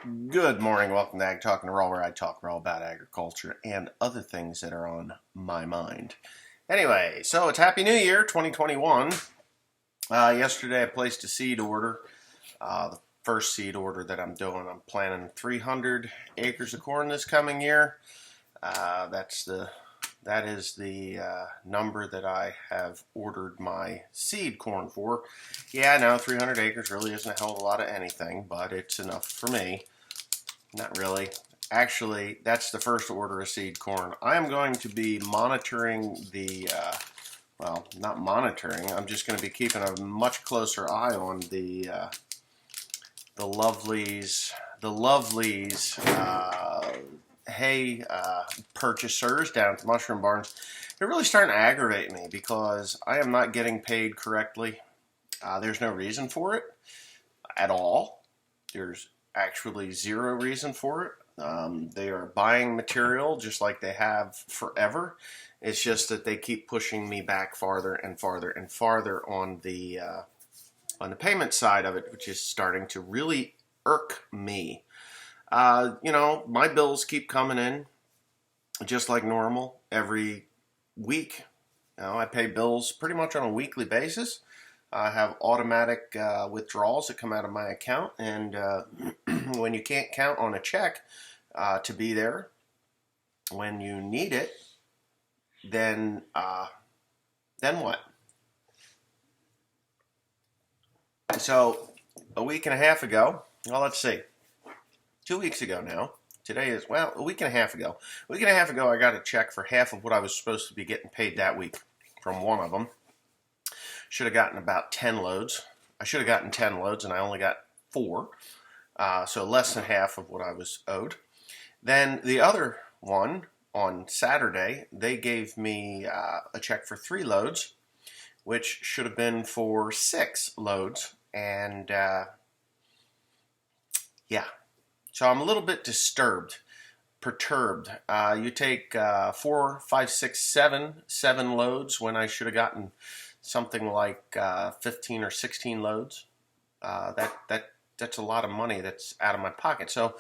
Good morning. Welcome to Ag Talking Raw, where I talk raw about agriculture and other things that are on my mind. Anyway, so it's Happy New Year 2021. Yesterday I placed a seed order. The first seed order that I'm doing. I'm planting 300 acres of corn this coming year. That is the number that I have ordered my seed corn for. Yeah, I know 300 acres really isn't a hell of a lot of anything, but it's enough for me. Not really. Actually, that's the first order of seed corn. I am going to be monitoring well, not monitoring. I'm just going to be keeping a much closer eye on the lovelies hay purchasers down at the mushroom barns. They're really starting to aggravate me because I am not getting paid correctly. There's no reason for it at all. There's actually zero reason for it. They are buying material just like they have forever. It's just that they keep pushing me back farther and farther and farther on the payment side of it, which is starting to really irk me. My bills keep coming in just like normal every week. I pay bills pretty much on a weekly basis. I have automatic withdrawals that come out of my account, and when you can't count on a check to be there when you need it, then what? So a week and a half ago, well, let's see, 2 weeks ago now. Today is, well, a week and a half ago. A week and a half ago, I got a check for half of what I was supposed to be getting paid that week from one of them. Should have gotten about 10 loads. I should have gotten 10 loads, and I only got 4. So less than half of what I was owed. Then the other one, on Saturday, they gave me a check for 3 loads, which should have been for 6 loads. And yeah, so I'm a little bit perturbed. You take 4, 5, 6, 7 loads when I should have gotten something like 15 or 16 loads. That's a lot of money that's out of my pocket. So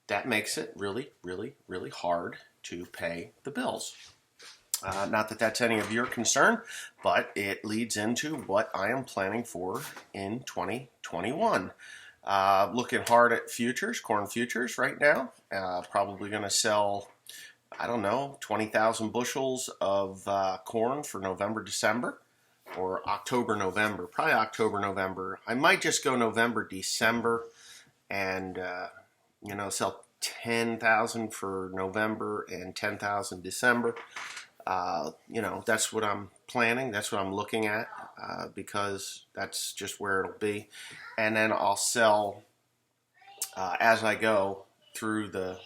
that makes it really, really, really hard to pay the bills. Not that that's any of your concern, but it leads into what I am planning for in 2021. Looking hard at futures, corn futures right now. Probably going to sell, I don't know, 20,000 bushels of corn for November, December. Or October, November, probably October, November. I might just go November, December, and sell 10,000 for November and 10,000 December. That's what I'm planning. That's what I'm looking at because that's just where it'll be. And then I'll sell as I go through the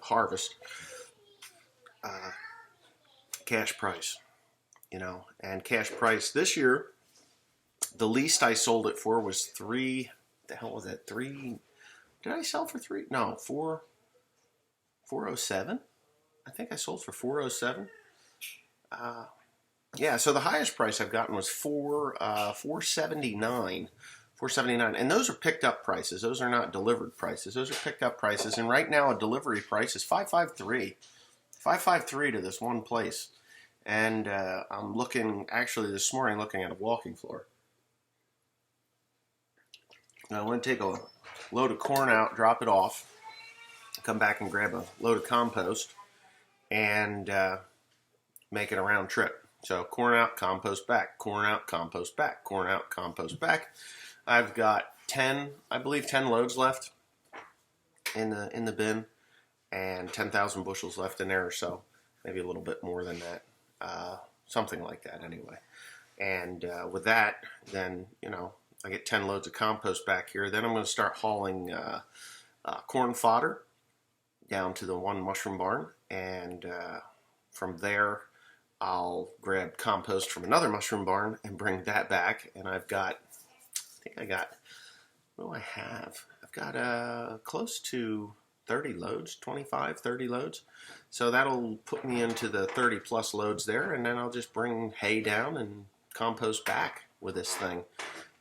harvest. Cash price. And cash price this year, the least I sold it for was 3. The hell was that? 3? Did I sell for 3? No, 407. I think I sold for 407. Yeah. So the highest price I've gotten was 479. 479, and those are picked up prices. Those are not delivered prices. Those are picked up prices. And right now, a delivery price is 553. 553 to this one place. And I'm looking, actually this morning, looking at a walking floor. Now, I'm going to take a load of corn out, drop it off, come back and grab a load of compost, and make it a round trip. So corn out, compost back, corn out, compost back, corn out, compost back. I've got 10 loads left in the bin, and 10,000 bushels left in there, so maybe a little bit more than that. Something like that anyway. And with that, then, I get 10 loads of compost back here. Then I'm going to start hauling corn fodder down to the one mushroom barn. And from there, I'll grab compost from another mushroom barn and bring that back. And what do I have? I've got close to 30 loads, 25, 30 loads. So that'll put me into the 30 plus loads there, and then I'll just bring hay down and compost back with this thing,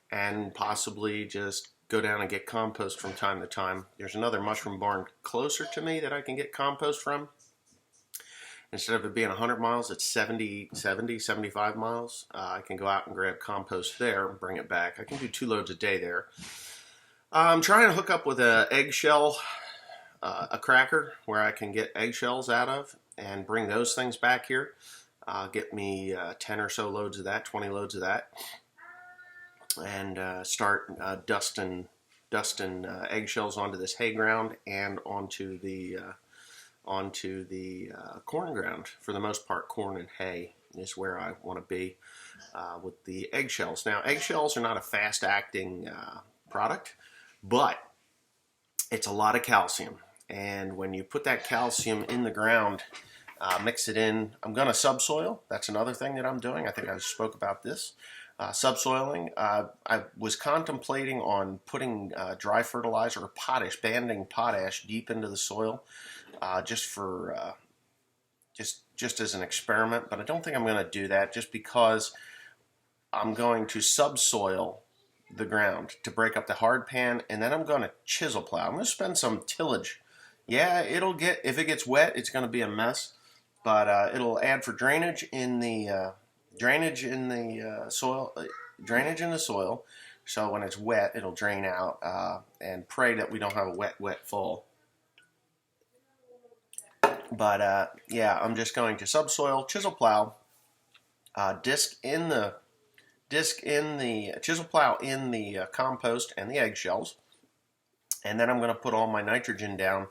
and possibly just go down and get compost from time to time. There's another mushroom barn closer to me that I can get compost from. Instead of it being 100 miles, it's 75 miles. I can go out and grab compost there and bring it back. I can do 2 loads a day there. I'm trying to hook up with a eggshell, a cracker where I can get eggshells out of and bring those things back here. Get me 10 or so loads of that, 20 loads of that, and start dusting eggshells onto this hay ground and onto the corn ground. For the most part, corn and hay is where I want to be with the eggshells. Now, eggshells are not a fast-acting product, but it's a lot of calcium. And when you put that calcium in the ground, mix it in. I'm going to subsoil. That's another thing that I'm doing. I think I spoke about this. Subsoiling. I was contemplating on putting dry fertilizer or potash, banding potash deep into the soil, just for just as an experiment. But I don't think I'm going to do that, just because I'm going to subsoil the ground to break up the hard pan, and then I'm going to chisel plow. I'm going to spend some tillage. Yeah, if it gets wet, it's going to be a mess, but it'll add for drainage in the soil. So when it's wet, it'll drain out, and pray that we don't have a wet fall. But yeah, I'm just going to subsoil, chisel plow, chisel plow in the compost and the eggshells, and then I'm going to put all my nitrogen down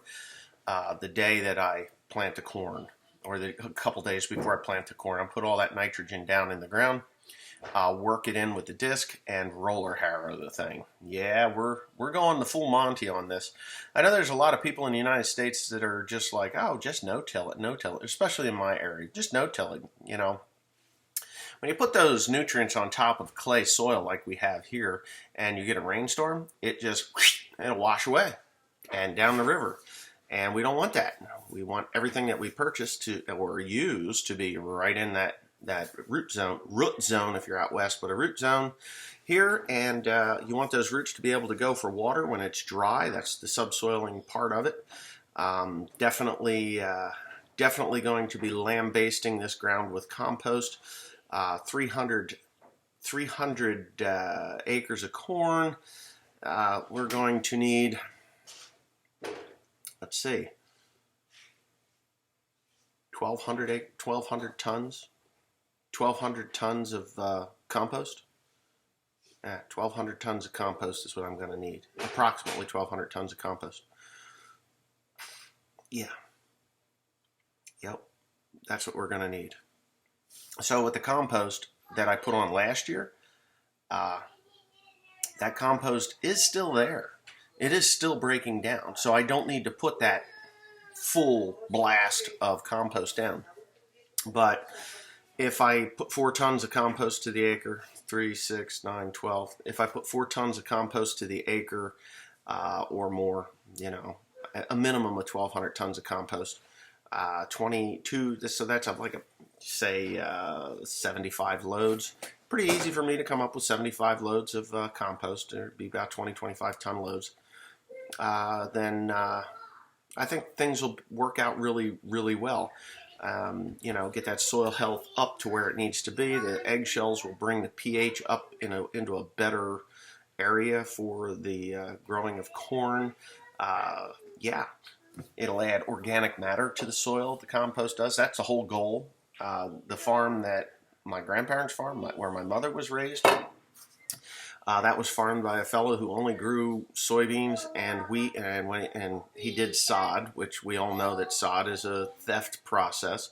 the day that I plant the corn, or a couple days before I plant the corn. I'll put all that nitrogen down in the ground, work it in with the disc, and roller harrow the thing. Yeah, we're going the full Monty on this. I know there's a lot of people in the United States that are just like, oh, just no-till it, especially in my area. Just no-till it, you know. When you put those nutrients on top of clay soil like we have here, and you get a rainstorm, it'll wash away and down the river. And we don't want that. We want everything that we purchase or use to be right in that root zone if you're out west, but a root zone here. And you want those roots to be able to go for water when it's dry. That's the subsoiling part of it. Definitely going to be lambasting this ground with compost. 300 acres of corn. We're going to need, let's see, 1,200 tons. 1,200 tons of compost. 1,200 tons of compost is what I'm going to need. Approximately 1,200 tons of compost. Yeah. Yep. That's what we're going to need. So with the compost that I put on last year, that compost is still there. It is still breaking down. So I don't need to put that full blast of compost down. But if I put 4 tons of compost to the acre, 3, 6, 9, 12, if I put 4 tons of compost to the acre or more, you know, a minimum of 1,200 tons of compost, 22, so that's like a, say, 75 loads. Pretty easy for me to come up with 75 loads of compost. It'd be about 20, 25 ton loads. Then I think things will work out really, really well. You know, get that soil health up to where it needs to be. The eggshells will bring the pH up into a better area for the growing of corn. Yeah, it'll add organic matter to the soil. The compost does. That's the whole goal. The farm that my grandparents' farm, where my mother was raised, that was farmed by a fellow who only grew soybeans and wheat, and he did sod, which we all know that sod is a theft process,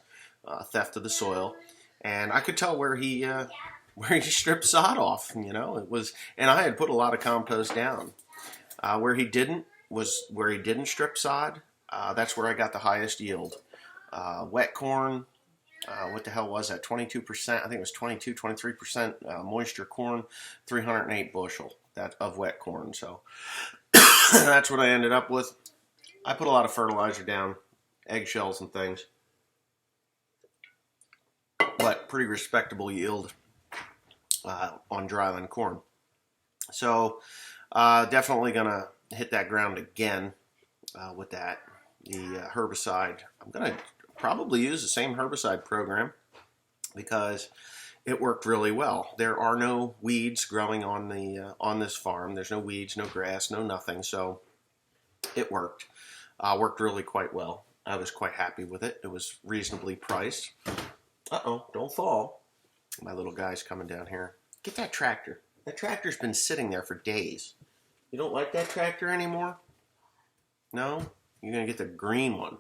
theft of the soil. And I could tell where he stripped sod off. You know, it was, and I had put a lot of compost down. Where he didn't strip sod. That's where I got the highest yield. Wet corn. What the hell was that? 22%. I think it was 22, 23% moisture corn, 308 bushel of wet corn. So that's what I ended up with. I put a lot of fertilizer down, eggshells and things, but pretty respectable yield on dryland corn. So Definitely gonna hit that ground again with that. The herbicide. I'm gonna probably use the same herbicide program because it worked really well. There are no weeds growing on this farm. There's no weeds, no grass, no nothing. So it worked. Worked really quite well. I was quite happy with it. It was reasonably priced. Uh-oh, don't fall. My little guy's coming down here. Get that tractor. That tractor's been sitting there for days. You don't like that tractor anymore? No? You're going to get the green one.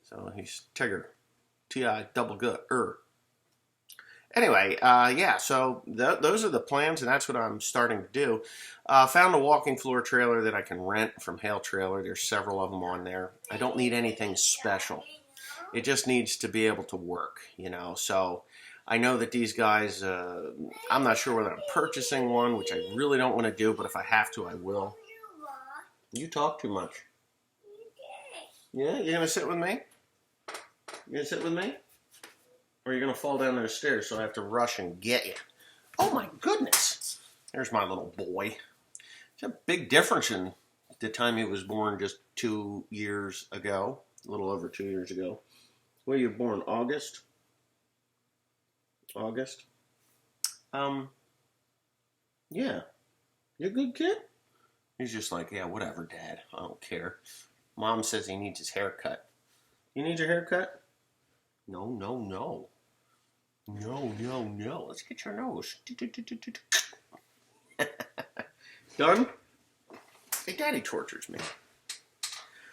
So he's Tigger. T-I double good. Anyway, yeah, so those are the plans, and that's what I'm starting to do. Found a walking floor trailer that I can rent from Hale Trailer. There's several of them on there. I don't need anything special. It just needs to be able to work, you know. So I know that these guys, I'm not sure whether I'm purchasing one, which I really don't want to do, but if I have to, I will. You talk too much. Yeah, you're going to sit with me? You going to sit with me? Or you're going to fall down those stairs, so I have to rush and get you. Oh, my goodness. There's my little boy. It's a big difference in the time he was born just 2 years ago. A little over 2 years ago. When were you born? August? August? Yeah. You a good kid? He's just like, yeah, whatever, Dad. I don't care. Mom says he needs his hair cut. You need your hair cut? No, no, no. No, no, no. Let's get your nose. Done? Hey, Daddy tortures me.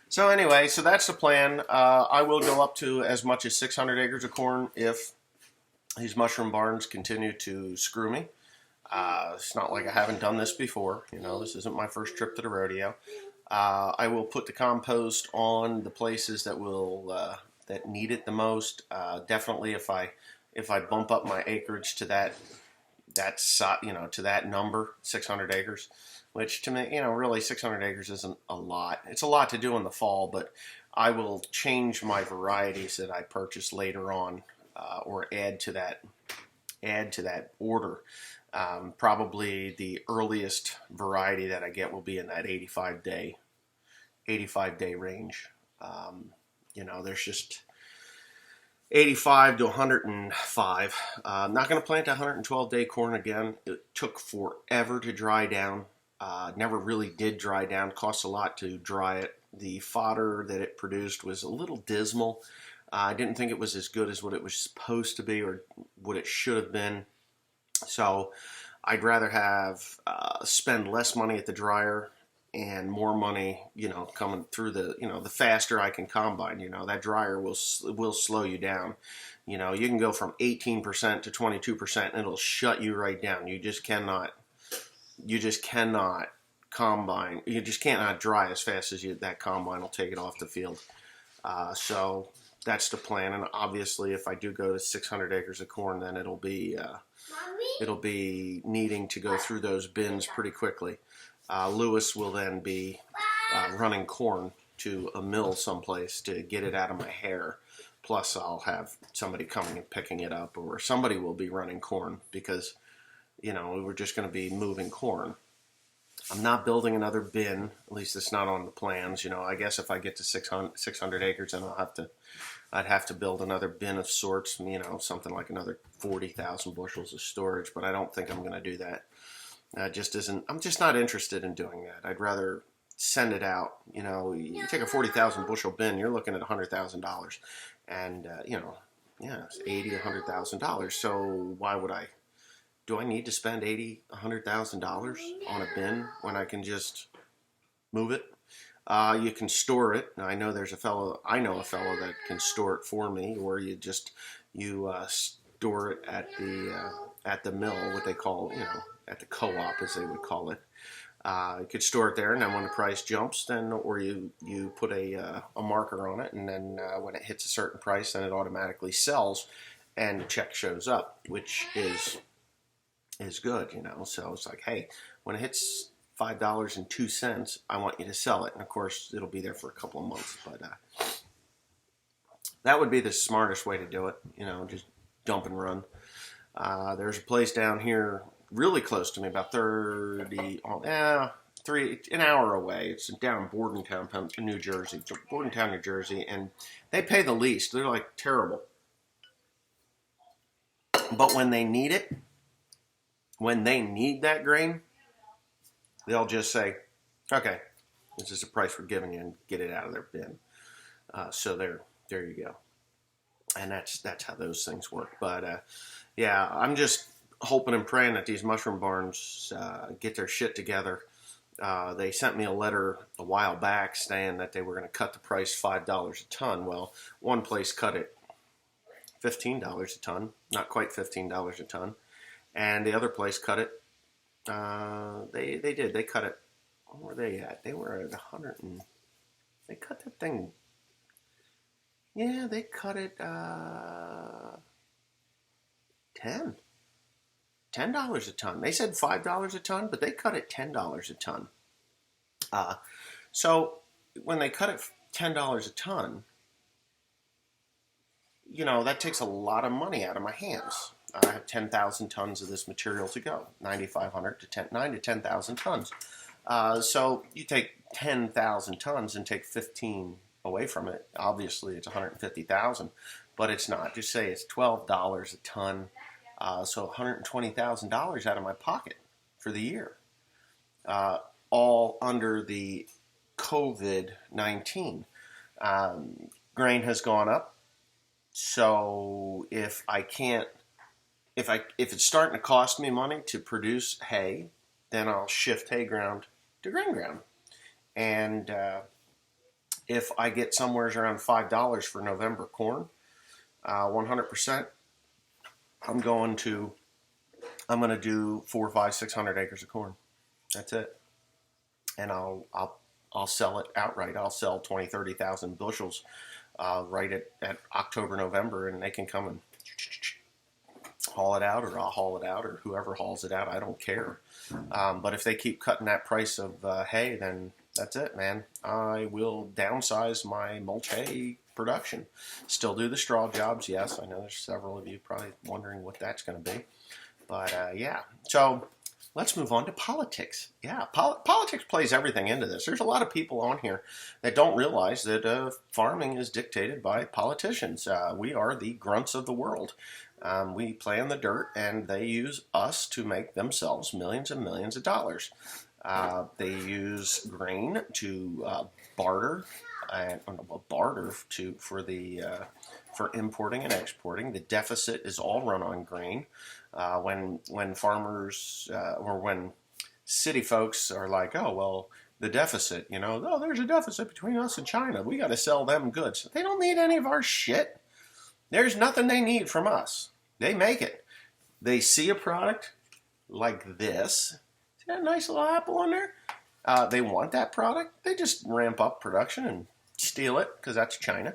So anyway, so that's the plan. I will go up to as much as 600 acres of corn if these mushroom barns continue to screw me. It's not like I haven't done this before. You know, this isn't my first trip to the rodeo. I will put the compost on the places that will that need it the most. Definitely, if I bump up my acreage to that to that number, 600 acres, which to me, really 600 acres isn't a lot. It's a lot to do in the fall, but I will change my varieties that I purchase later on, or add to that order. Probably the earliest variety that I get will be in that 85 day range. There's just 85 to 105. I'm not going to plant 112 day corn again. It took forever to dry down. Never really did dry down. Costs a lot to dry it. The fodder that it produced was a little dismal. I didn't think it was as good as what it was supposed to be or what it should have been. So I'd rather have spend less money at the dryer and more money, coming through the faster I can combine. That dryer will slow you down. You can go from 18% to 22% and it'll shut you right down. You just cannot combine. You just cannot dry as fast as that combine will take it off the field. So that's the plan. And obviously if I do go to 600 acres of corn, then it'll be needing to go through those bins pretty quickly. Lewis will then be running corn to a mill someplace to get it out of my hair. Plus, I'll have somebody coming and picking it up, or somebody will be running corn because, we're just going to be moving corn. I'm not building another bin. At least it's not on the plans. I guess if I get to 600 acres, then I'd have to build another bin of sorts. Something like another 40,000 bushels of storage. But I don't think I'm going to do that. I'm just not interested in doing that. I'd rather send it out. You take a 40,000 bushel bin, you're looking at $100,000, and it's $100,000. So why would I? Do I need to spend $100,000 on a bin when I can just move it? You can store it. Now, I know a fellow that can store it for me, or you store it at the mill, what they call, at the co-op, as they would call it. You could store it there, and then when the price jumps, or you put a marker on it, and then when it hits a certain price, then it automatically sells, and the check shows up, which is good, So it's like, hey, when it hits $5.02, I want you to sell it, and of course it'll be there for a couple of months, but that would be the smartest way to do it. Just dump and run. There's a place down here really close to me, about an hour away. It's down in Bordentown, New Jersey. Bordentown, New Jersey, and they pay the least. They're like terrible. But when they need it, when they need that grain, they'll just say, okay, this is the price we're giving you, and get it out of their bin. So there you go. And that's how those things work. But yeah, I'm just hoping and praying that these mushroom barns get their shit together. They sent me a letter a while back saying that they were going to cut the price $5 a ton. Well, one place cut it $15 a ton, not quite $15 a ton, and the other place cut it. They cut it. Where were they at? They were at 100 and they cut that thing. Yeah, they cut it $10 a ton. They said $5 a ton, but they cut it $10 a ton. So when they cut it $10 a ton, that takes a lot of money out of my hands. I have 10,000 tons of this material to go, 9,500 to 9 to 10,000 tons. So you take 10,000 tons and take 15 away from it. Obviously, it's 150,000, but it's not. Just say it's $12 a ton, so $120,000 out of my pocket for the year, all under the COVID-19. Grain has gone up, so if it's starting to cost me money to produce hay, then I'll shift hay ground to grain ground. And if I get somewhere around $5 for November corn, 100%, I'm going to do 400, 500, 600 acres of corn. That's it. And I'll sell it outright. I'll sell 20, 30,000 bushels right at October, November, and they can come and haul it out, or I'll haul it out, or whoever hauls it out. I don't care. But if they keep cutting that price of hay, then that's it, man. I will downsize my mulch hay production. Still do the straw jobs, yes. I know there's several of you probably wondering what that's going to be. But yeah, so let's move on to politics. Yeah, politics plays everything into this. There's a lot of people on here that don't realize that farming is dictated by politicians. We are the grunts of the world. We play in the dirt, and they use us to make themselves millions and millions of dollars. They use grain to barter for importing and exporting. The deficit is all run on grain. When farmers or when city folks are like, oh well, the deficit, there's a deficit between us and China. We got to sell them goods. They don't need any of our shit. There's nothing they need from us. They make it. They see a product like this. See that nice little apple on there? They want that product. They just ramp up production and steal it because that's China.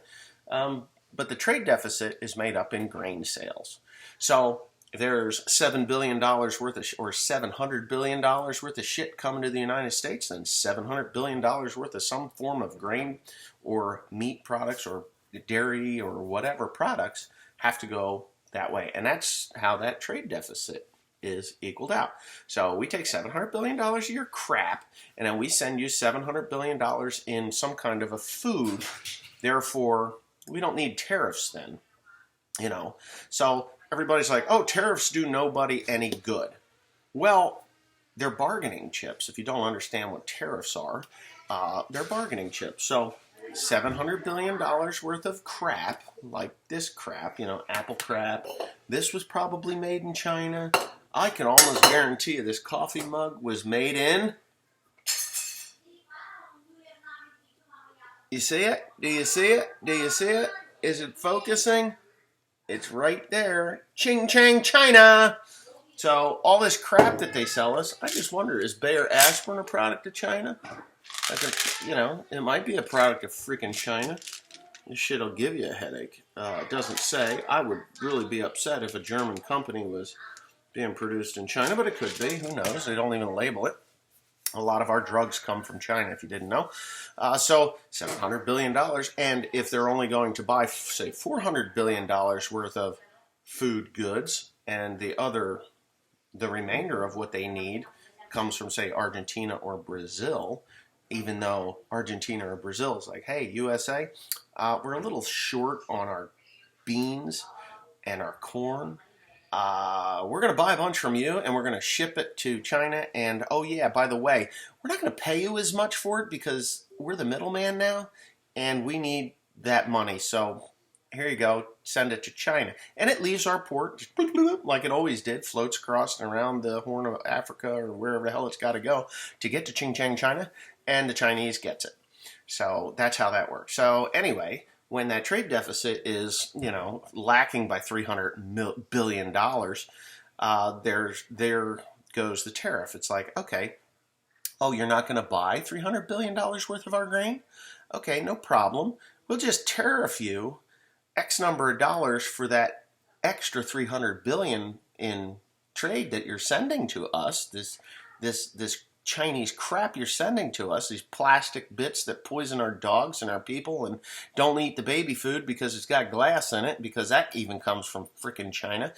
But the trade deficit is made up in grain sales. So if there's $7 billion worth of or $700 billion worth of shit coming to the United States, then $700 billion worth of some form of grain or meat products or dairy or whatever products have to go that way. And that's how that trade deficit is equaled out. So we take $700 billion of your crap, and then we send you $700 billion in some kind of a food. Therefore, we don't need tariffs then. So everybody's like, oh, tariffs do nobody any good. Well, they're bargaining chips. If you don't understand what tariffs are, they're bargaining chips. So $700 billion worth of crap, like this crap, apple crap. This was probably made in China. I can almost guarantee you this coffee mug was made in. You see it? Do you see it? Do you see it? Is it focusing? It's right there. Ching Chang, China. So all this crap that they sell us, I just wonder, is Bayer aspirin a product of China? It might be a product of freaking China. This shit'll give you a headache. It doesn't say. I would really be upset if a German company was being produced in China, but it could be. Who knows? They don't even label it. A lot of our drugs come from China, if you didn't know. So $700 billion. And if they're only going to buy, say, $400 billion worth of food goods, and the remainder of what they need comes from, say, Argentina or Brazil, even though Argentina or Brazil is like, hey, USA, we're a little short on our beans and our corn. We're going to buy a bunch from you and we're going to ship it to China. And oh, yeah, by the way, we're not going to pay you as much for it because we're the middleman now and we need that money. So here you go, send it to China. And it leaves our port just bloop, bloop, like it always did, floats across and around the Horn of Africa or wherever the hell it's got to go to get to Xinjiang, China, and the Chinese gets it. So that's how that works. So anyway, when that trade deficit is, lacking by $300 billion, there goes the tariff. It's like, okay, oh, you're not going to buy $300 billion worth of our grain? Okay, no problem. We'll just tariff you X number of dollars for that extra $300 billion in trade that you're sending to us, this Chinese crap you're sending to us, these plastic bits that poison our dogs and our people and don't eat the baby food because it's got glass in it, because that even comes from frickin' China,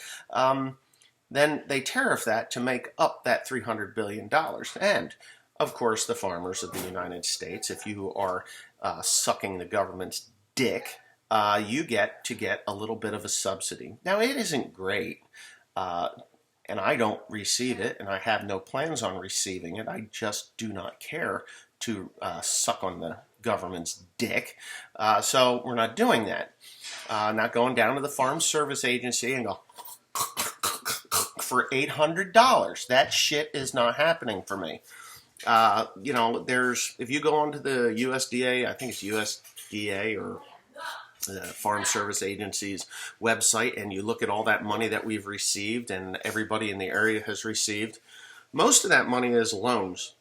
then they tariff that to make up that $300 billion. And, of course, the farmers of the United States, if you are sucking the government's dick, you get a little bit of a subsidy. Now, it isn't great, and I don't receive it, and I have no plans on receiving it. I just do not care to suck on the government's dick. So we're not doing that. Not going down to the Farm Service Agency and go for $800. That shit is not happening for me. If you go onto the USDA, I think it's USDA or the Farm Service Agency's website, and you look at all that money that we've received and everybody in the area has received, most of that money is loans.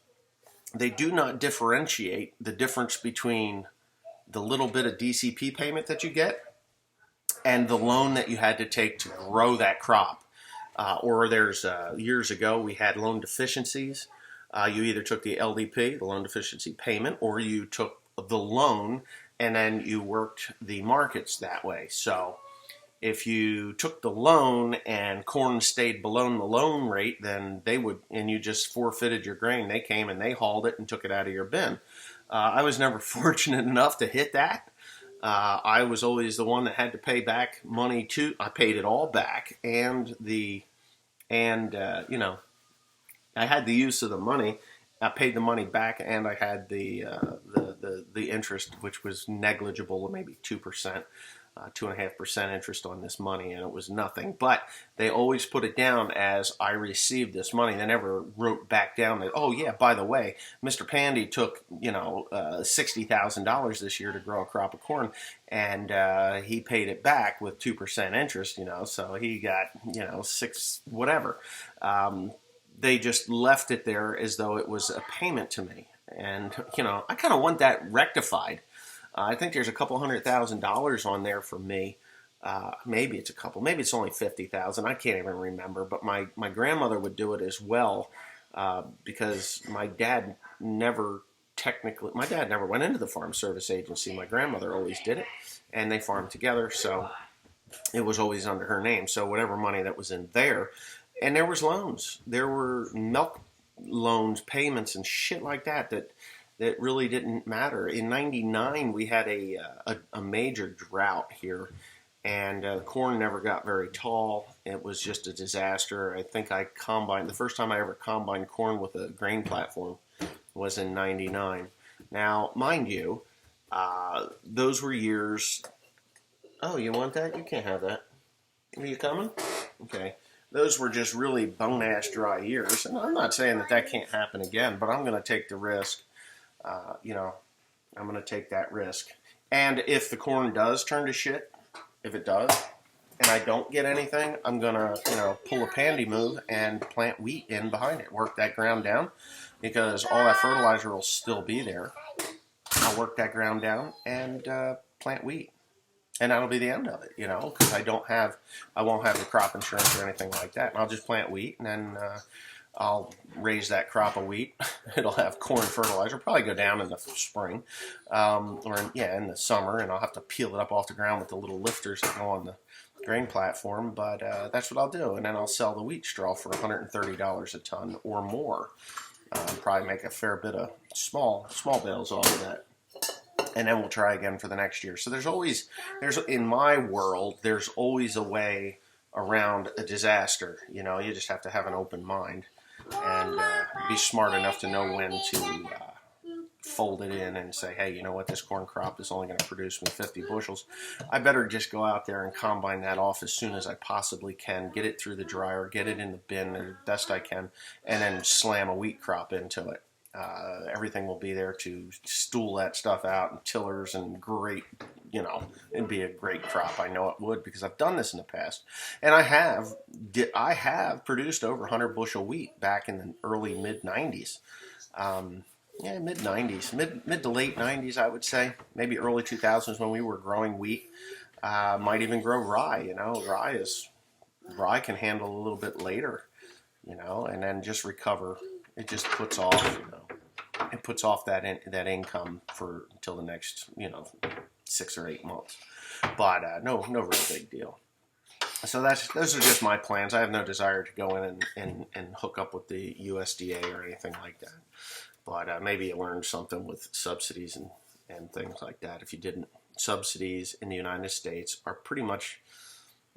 They do not differentiate the difference between the little bit of DCP payment that you get and the loan that you had to take to grow that crop. Or there's years ago we had loan deficiencies. You either took the LDP, the loan deficiency payment, or you took the loan and then you worked the markets that way. So if you took the loan and corn stayed below the loan rate, then they would, and you just forfeited your grain. They came and they hauled it and took it out of your bin. I was never fortunate enough to hit that. I was always the one that had to pay back money to. I paid it all back, I had the use of the money. I paid the money back, and I had the interest, which was negligible, maybe 2%, 2.5% interest on this money, and it was nothing. But they always put it down as I received this money. They never wrote back down that, oh yeah, by the way, Mr. Pandy took $60,000 this year to grow a crop of corn, and he paid it back with 2% interest. So he got six whatever. They just left it there as though it was a payment to me. And, I kind of want that rectified. I think there's a couple $100,000 on there for me. Maybe it's a couple. Maybe it's only $50,000. I can't even remember. But my grandmother would do it as well because my dad never went into the Farm Service Agency. My grandmother always did it. And they farmed together. So it was always under her name. So whatever money that was in there. And there was loans. There were milk loans, payments, and shit like that really didn't matter. In '99, we had a major drought here, and corn never got very tall. It was just a disaster. I think the first time I ever combined corn with a grain platform was in '99. Now, mind you, those were years. Oh, you want that? You can't have that. Are you coming? Okay. Those were just really bone-ass dry years. And I'm not saying that can't happen again, but I'm going to take the risk. I'm going to take that risk. And if the corn does turn to shit, if it does, and I don't get anything, I'm going to, pull a Pandy move and plant wheat in behind it. Work that ground down because all that fertilizer will still be there. I'll work that ground down and plant wheat. And that'll be the end of it, because I won't have the crop insurance or anything like that. And I'll just plant wheat, and then I'll raise that crop of wheat. It'll have corn fertilizer. Probably go down in the spring, in the summer, and I'll have to peel it up off the ground with the little lifters that go on grain platform, but that's what I'll do. And then I'll sell the wheat straw for $130 a ton or more. Probably make a fair bit of small bales off of that. And then we'll try again for the next year. So in my world, there's always a way around a disaster. You know, you just have to have an open mind and be smart enough to know when to fold it in and say, hey, you know what, this corn crop is only going to produce me 50 bushels. I better just go out there and combine that off as soon as I possibly can, get it through the dryer, get it in the bin as best I can, and then slam a wheat crop into it. Everything will be there to stool that stuff out and tillers and great, you know, it'd be a great crop. I know it would because I've done this in the past. And I have produced over 100 bushel wheat back in the early mid-90s. Mid-90s, mid to late 90s, I would say. Maybe early 2000s when we were growing wheat. Might even grow rye, you know. Rye can handle a little bit later, you know, and then just recover. It just puts off, you know, it puts off that income for until the next, you know, 6 or 8 months. But no real big deal. So those are just my plans. I have no desire to go in and hook up with the USDA or anything like that. But maybe you learned something with subsidies and things like that. If you didn't, subsidies in the United States are pretty much,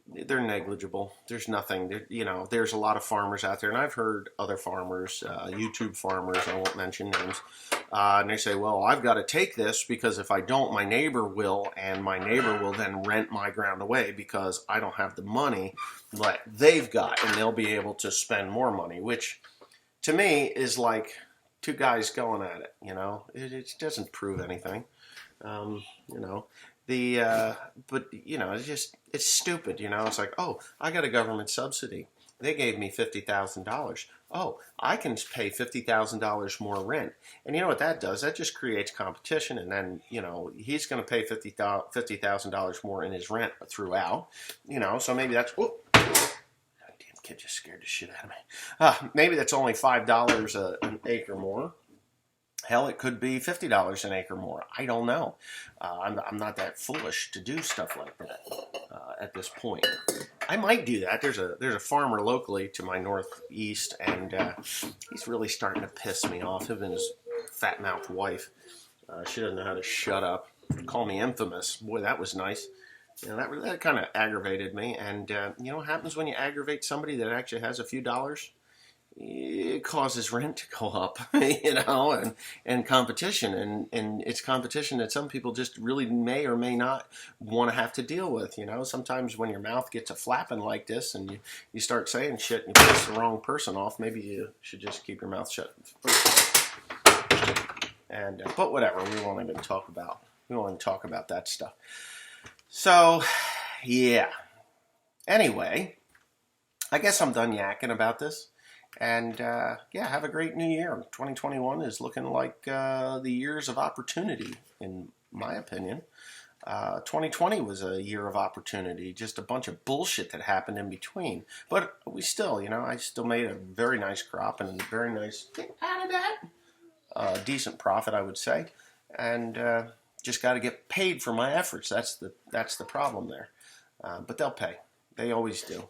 they're negligible. There's nothing, you know, there's a lot of farmers out there, and I've heard other farmers, YouTube farmers, I won't mention names, and they say, well, I've got to take this because if I don't, my neighbor will, and my neighbor will then rent my ground away because I don't have the money that they've got, and they'll be able to spend more money, which to me is like two guys going at it, you know. It doesn't prove anything, you know. But you know, it's stupid, you know. It's like, oh, I got a government subsidy. They gave me $50,000. Oh, I can pay $50,000 more rent. And you know what that does? That just creates competition, and then, you know, he's going to pay $50,000 more in his rent throughout, you know. So maybe that's, oh, damn kid just scared the shit out of me. Maybe that's only $5 an acre more. Hell, it could be $50 an acre more. I don't know. I'm not that foolish to do stuff like that at this point. I might do that. There's a farmer locally to my northeast, and he's really starting to piss me off. Him and his fat-mouthed wife. She doesn't know how to shut up. Call me infamous. Boy, that was nice. You know, that kind of aggravated me. And you know what happens when you aggravate somebody that actually has a few dollars? It causes rent to go up, you know, and competition, and it's competition that some people just really may or may not want to have to deal with, you know. Sometimes when your mouth gets a flapping like this and you start saying shit and you piss the wrong person off, maybe you should just keep your mouth shut. And but whatever, we won't even talk about that stuff. So yeah. Anyway, I guess I'm done yakking about this. And yeah, have a great new year. 2021 is looking like the years of opportunity, in my opinion. 2020 was a year of opportunity, just a bunch of bullshit that happened in between. But we still, you know, I still made a very nice crop and a very nice thing out of that. Decent profit, I would say. And just got to get paid for my efforts. That's the problem there. But they'll pay. They always do.